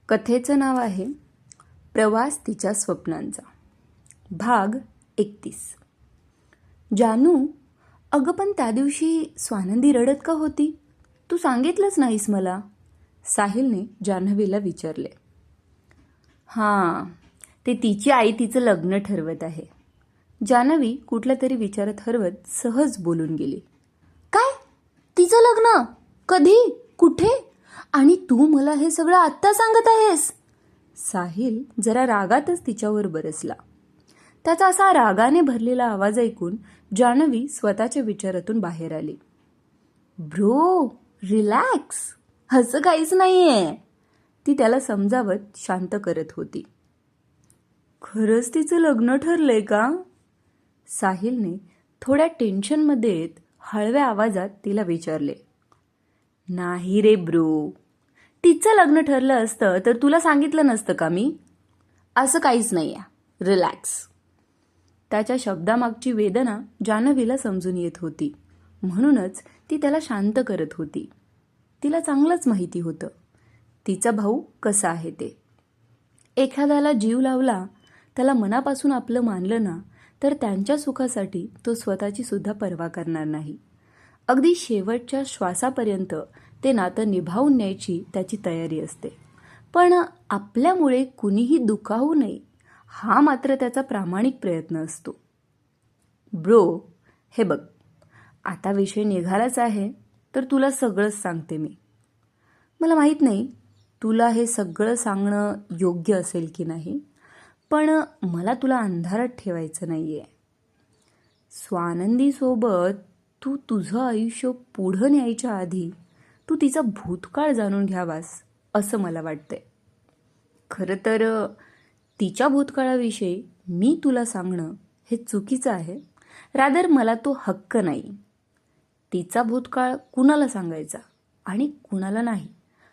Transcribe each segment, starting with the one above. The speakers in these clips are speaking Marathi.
कथेचं नाव आहे प्रवास तिच्या स्वप्नांचा. भाग 31. जानू, अगं पण त्या दिवशी स्वानंदी रडत का होती? तू सांगितलंच नाहीस मला, साहिलने जान्हवीला विचारले. हां, ते तिची आई तिचं लग्न ठरवत आहे. जान्हवी कुठल्या तरी विचारात हरवत सहज बोलून गेली. काय? तिचं लग्न? कधी? कुठे? आणि तू मला हे सगळं आत्ता सांगत आहेस? साहिल जरा रागातच तिच्यावर बरसला. त्याचा असा रागाने भरलेला आवाज ऐकून जान्हवी स्वतःच्या विचारातून बाहेर आली. ब्रो, रिलॅक्स, असं काहीच नाहीये, ती त्याला समजावत शांत करत होती. खरंच तिचं लग्न ठरलंय का? साहिलने थोड्या टेन्शनमध्ये येत हळव्या आवाजात तिला विचारले. नाही रे ब्रो, तिचं लग्न ठरलं असतं तर तुला सांगितलं नसतं का मी? असं काहीच नाही आहे, रिलॅक्स. त्याच्या शब्दामागची वेदना जान्हवीला समजून येत होती, म्हणूनच ती त्याला शांत करत होती. तिला चांगलंच माहिती होतं तिचा भाऊ कसा आहे ते. एखाद्याला जीव लावला, त्याला मनापासून आपलं मानलं ना, तर त्यांच्या सुखासाठी तो स्वतःची सुद्धा पर्वा करणार नाही. अगदी शेवटच्या श्वासापर्यंत ते नातं निभावून न्यायची त्याची तयारी असते. पण आपल्यामुळे कुणीही दुखावू नये, हा मात्र त्याचा प्रामाणिक प्रयत्न असतो. ब्रो, हे बघ, आता विषय निघालाच आहे तर तुला सगळंच सांगते मी. मला माहीत नाही तुला हे सगळं सांगणं योग्य असेल की नाही, पण मला तुला अंधारात ठेवायचं नाही आहे. स्वानंदीसोबत तू तुझं आयुष्य पुढं न्यायच्या आधी तू तिचा भूतकाळ जाणून घ्यावास असं मला वाटतंय. खरं तर तिच्या भूतकाळाविषयी मी तुला सांगणं हे चुकीचं आहे. रादर मला तो हक्क नाही. तिचा भूतकाळ कुणाला सांगायचा आणि कुणाला नाही,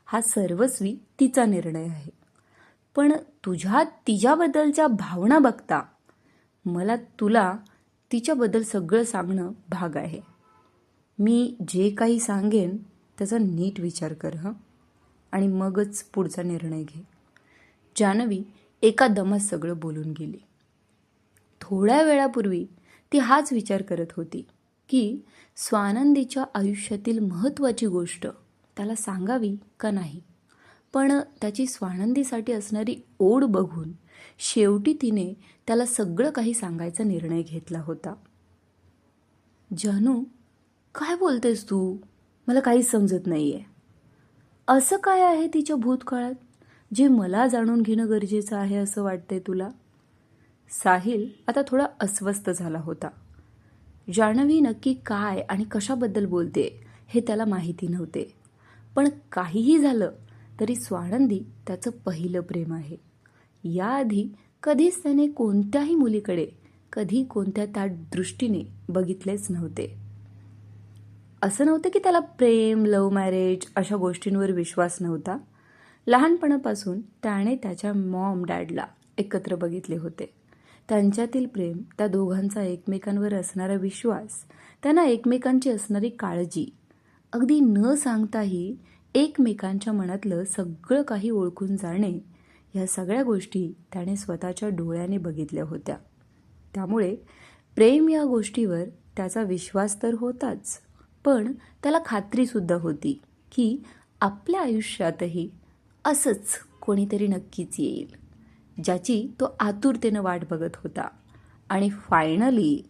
हा सर्वस्वी तिचा निर्णय आहे. पण तिच्याबद्दलच्या भावना बघता मला तुला तिच्याबद्दल सगळं सांगणं भाग आहे. मी जे काही सांगेन त्याचा नीट विचार कर हं, आणि मगच पुढचा निर्णय घे. जान्हवी एका दमात सगळं बोलून गेली. थोड्या वेळापूर्वी ती हाच विचार करत होती की स्वानंदीच्या आयुष्यातील महत्त्वाची गोष्ट त्याला सांगावी का नाही. पण त्याची स्वानंदीसाठी असणारी ओढ बघून शेवटी तिने त्याला सगळं काही सांगायचा निर्णय घेतला होता. जानू, काय बोलतेस तू? मला काहीच समजत नाहीये. असं काय आहे तिच्या भूतकाळात जे मला जाणून घेणं गरजेचं आहे असं वाटतंय तुला? साहिल आता थोडा अस्वस्थ झाला होता. जान्हवी नक्की काय आणि कशाबद्दल बोलते हे त्याला माहिती नव्हते. पण काहीही झालं तरी स्वानंदी त्याचं पहिलं प्रेम आहे. याआधी कधीच त्याने कोणत्याही मुलीकडे कधी कोणत्या त्या दृष्टीने बघितलेच नव्हते. असं नव्हतं की त्याला प्रेम, लव्ह मॅरेज अशा गोष्टींवर विश्वास नव्हता. लहानपणापासून त्याने त्याच्या मॉम डॅडला एकत्र बघितले होते. त्यांच्यातील प्रेम, त्या दोघांचा एकमेकांवर असणारा विश्वास, त्यांना एकमेकांची असणारी काळजी, अगदी न सांगताही एकमेकांच्या मनातलं सगळं काही ओळखून जाणे, या सगळ्या गोष्टी त्याने स्वतःच्या डोळ्याने बघितल्या होत्या. त्यामुळे प्रेम या गोष्टीवर त्याचा विश्वास तर होताच, पण त्याला खात्रीसुद्धा होती की आपल्या आयुष्यातही असंच कोणीतरी नक्कीच येईल, ज्याची तो आतुरतेनं वाट बघत होता. आणि फायनली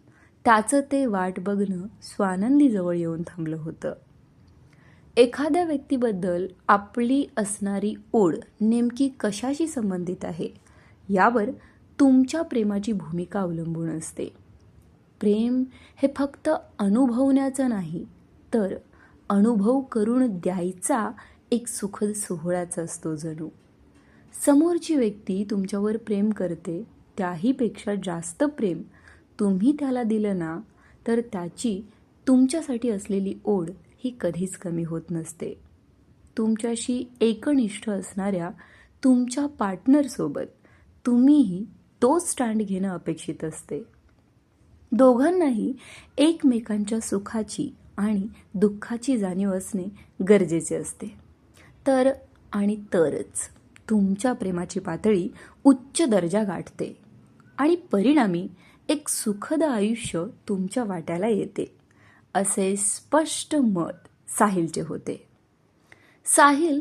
त्याचं ते वाट बघणं स्वानंदीजवळ येऊन थांबलं होतं. एखाद्या व्यक्तीबद्दल आपली असणारी ओढ नेमकी कशाशी संबंधित आहे यावर तुमच्या प्रेमाची भूमिका अवलंबून असते. प्रेम हे फक्त अनुभवण्याचं नाही, तर अनुभव करून द्यायचा एक सुखद सोहळाच असतो जणू. समोरची व्यक्ती तुमच्यावर प्रेम करते, त्याहीपेक्षा जास्त प्रेम तुम्ही त्याला दिलं ना, तर त्याची तुमच्यासाठी असलेली ओढ ही कधीच कमी होत नसते. तुमच्याशी एकनिष्ठ असणाऱ्या तुमच्या पार्टनरसोबत तुम्हीही तोच स्टँड घेणं अपेक्षित असते. दोघांनाही एकमेकांच्या सुखाची आणि दुःखाची जाणीव असणे गरजेचे असते. तरच तुमच्या प्रेमाची पातळी उच्च दर्जा गाठते आणि परिणामी एक सुखद आयुष्य तुमच्या वाट्याला येते, असे स्पष्ट मत साहिलचे होते. साहिल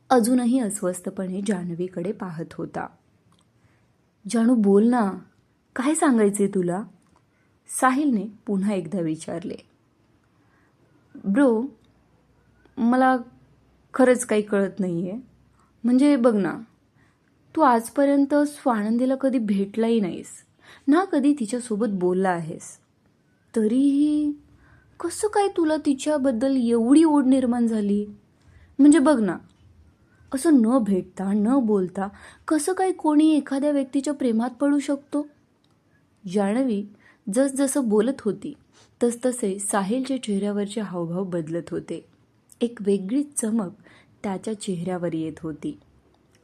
अजूनही अस्वस्थपणे जान्हवीकडे पाहत होता. जानू, बोल ना, काय सांगायचे तुला? साहिलने पुन्हा एकदा विचारले. ब्रो, मला खरंच काही कळत नाही आहे. म्हणजे बघ ना, तू आजपर्यंत स्वानंदीला कधी भेटलाही नाहीस ना, कधी तिच्यासोबत बोलला आहेस. तरीही कसं काय तुला तिच्याबद्दल एवढी ओढ निर्माण झाली? म्हणजे बघ ना, असं न भेटता न बोलता कसं काय कोणी एखाद्या व्यक्तीच्या प्रेमात पडू शकतो? जान्हवी जसजसं बोलत होती तसतसे साहिलच्या चेहऱ्यावरचे हावभाव बदलत होते. एक वेगळीच चमक त्याच्या चेहऱ्यावर येत होती.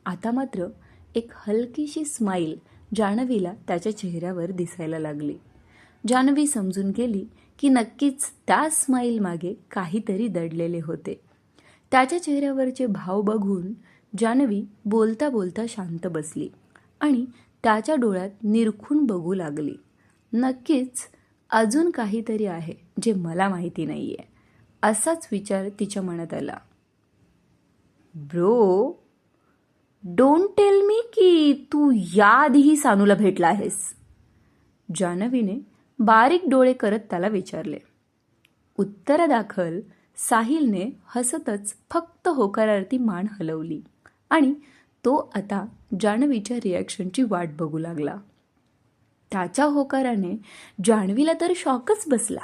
आता मात्र एक हलकीशी स्माईल जान्हवीला त्याच्या चेहऱ्यावर दिसायला लागली. जान्हवी समजून गेली की नक्कीच त्या स्माईल मागे काहीतरी दडलेले होते. त्याच्या चेहऱ्यावरचे भाव बघून जान्हवी बोलता बोलता शांत बसली आणि त्याच्या डोळ्यात निरखून बघू लागली. नक्कीच अजून काहीतरी आहे जे मला माहिती नाही आहे, असाच विचार तिच्या मनात आला. ब्रो, डोंट टेल मी की तू याआधीही सानूला भेटला आहेस? जान्हवीने बारीक डोळे करत त्याला विचारले. उत्तरादाखल साहिलने हसतच फक्त होकारार्थी मान हलवली आणि तो आता जान्हवीच्या रिॲक्शनची वाट बघू लागला. त्याच्या होकाराने जान्हवीला तर शॉकच बसला.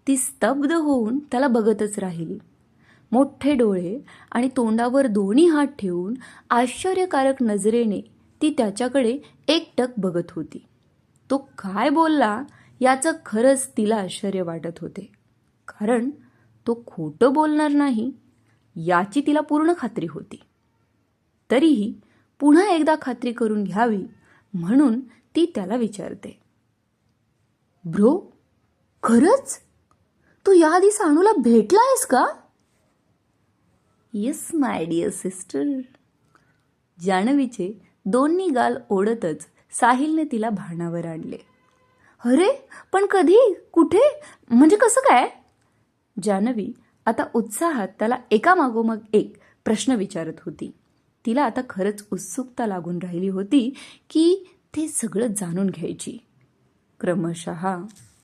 ती स्तब्ध होऊन त्याला बघतच राहिली. मोठे डोळे आणि तोंडावर दोन्ही हात ठेवून आश्चर्यकारक नजरेने ती त्याच्याकडे एकटक बघत होती. तो काय बोलला याचं खरंच तिला आश्चर्य वाटत होते, कारण तो खोटं बोलणार नाही याची तिला पूर्ण खात्री होती. तरीही पुन्हा एकदा खात्री करून घ्यावी म्हणून ती त्याला विचारते. ब्रो, खरंच तू याआधी सानूला भेटला आहेस का? Yes my dear sister. जान्हवीचे दोन्ही गाल ओढतच साहिलने तिला भानावर आणले. अरे पण कधी, कुठे, म्हणजे कसं काय? जान्हवी आता उत्साहात त्याला एकामागोमाग एक प्रश्न विचारत होती. तिला आता खरंच उत्सुकता लागून राहिली होती की ते सगळं जाणून घ्यायची. क्रमशः